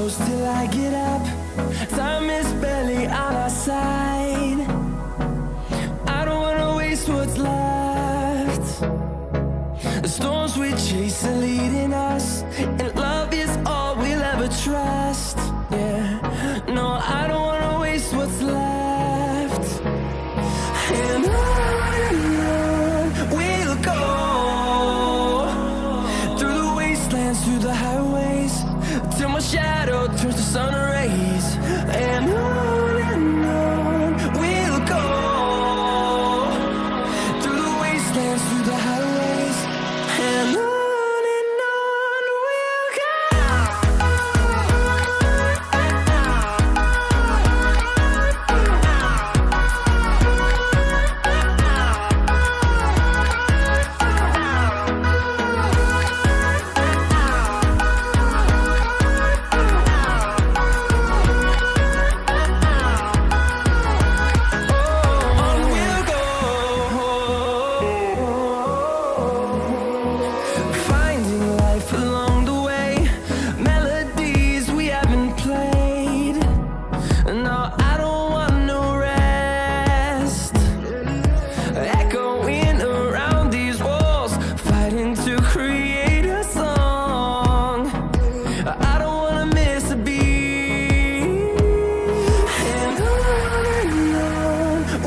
close till I get up. Time is barely on our side. I don't wanna waste what's left. The storms we chase are leading us, and love is all we'll ever trust. Yeah, no, I don't wanna waste what's left. And on we'll go, through the wastelands, through the highways, till my shadow turns to sun rays. And on we'll go, through the wastelands, through the highways, and on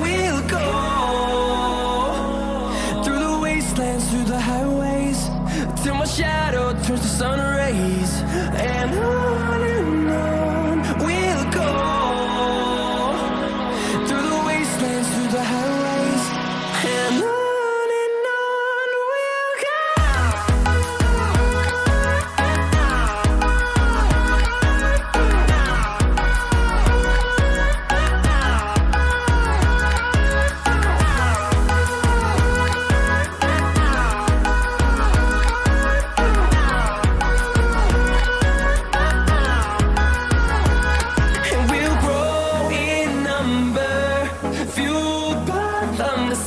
we'll go. Through the highways, till my shadow turns to sun rays. And on we'll go, through the wastelands, through the highways, and on we'll go.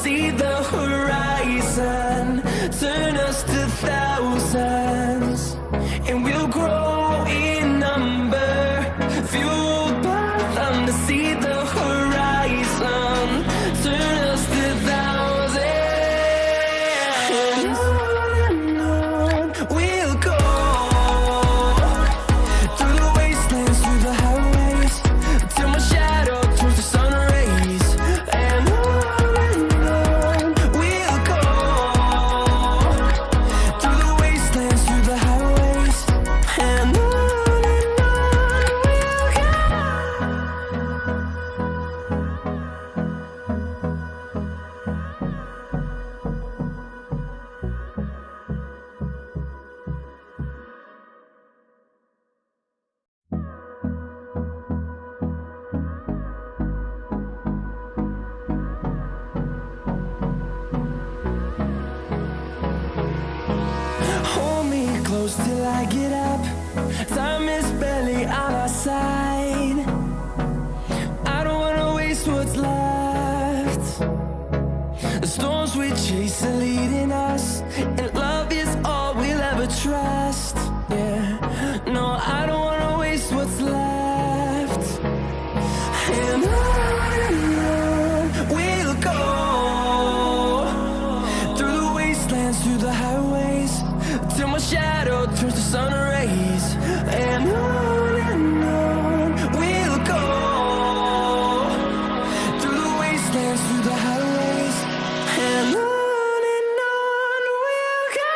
See the horizon, turn us to thousands, and we'll grow in number, fueled by them. To see the horizon, turn us to thousands, and on we'll go, through the wastelands, through the highways, till my shadow turns to sun rays. And close till I get up. Time is barely on our side. I don't wanna waste what's left. The storms we chase are leading us, and love is all we'll ever trust. Yeah, no, I don't wanna waste what's left. And on we'll go, through the wastelands, through the highways, till my shadow turns to sun rays. And on we'll go, through the wastelands, through the highways, and on we'll go.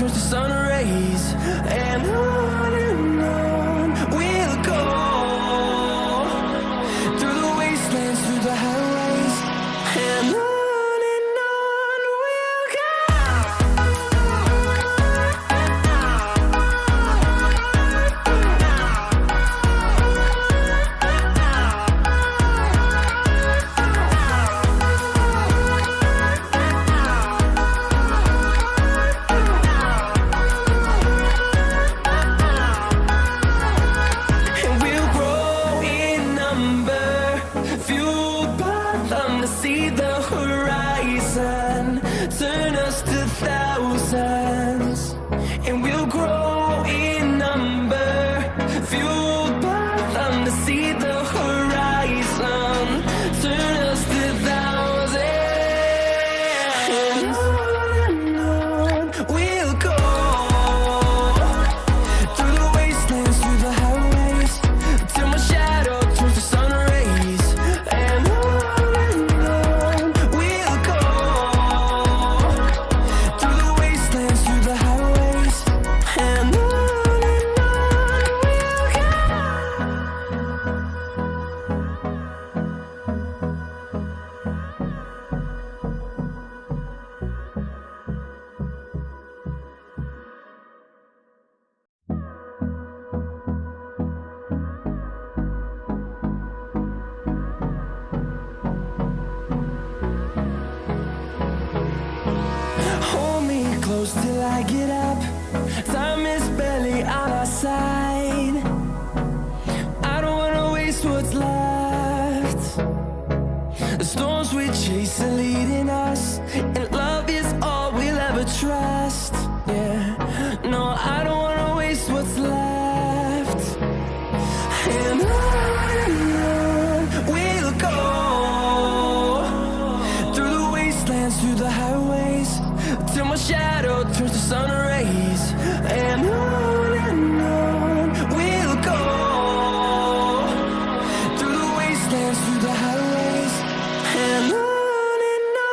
turns to sun rays, and on we'll go, through the wastelands, through the highways, and on we'll go. See the horizon, turn us to thousands, and we'll grow in number, fueled by them to see the horizon, turn us to thousands, and on we'll go, through the wastelands, through the highways, till my shadow turns to sun rays, and close till I get up. Time is barely on our side. I don't wanna waste what's left. The storms we chase are leading us, and love is all we'll ever trust. Yeah, no, I don't wanna waste what's left. And on we'll go, through the wastelands, through the highways, till my shadow turns to sun rays, and on we'll go, through the wastelands, through the highways, and on we'll go.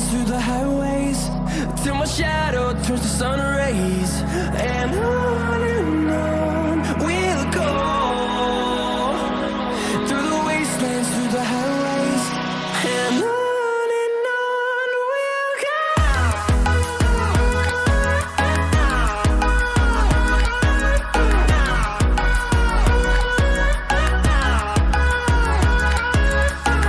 Through the highways, till my shadow turns to sun rays, and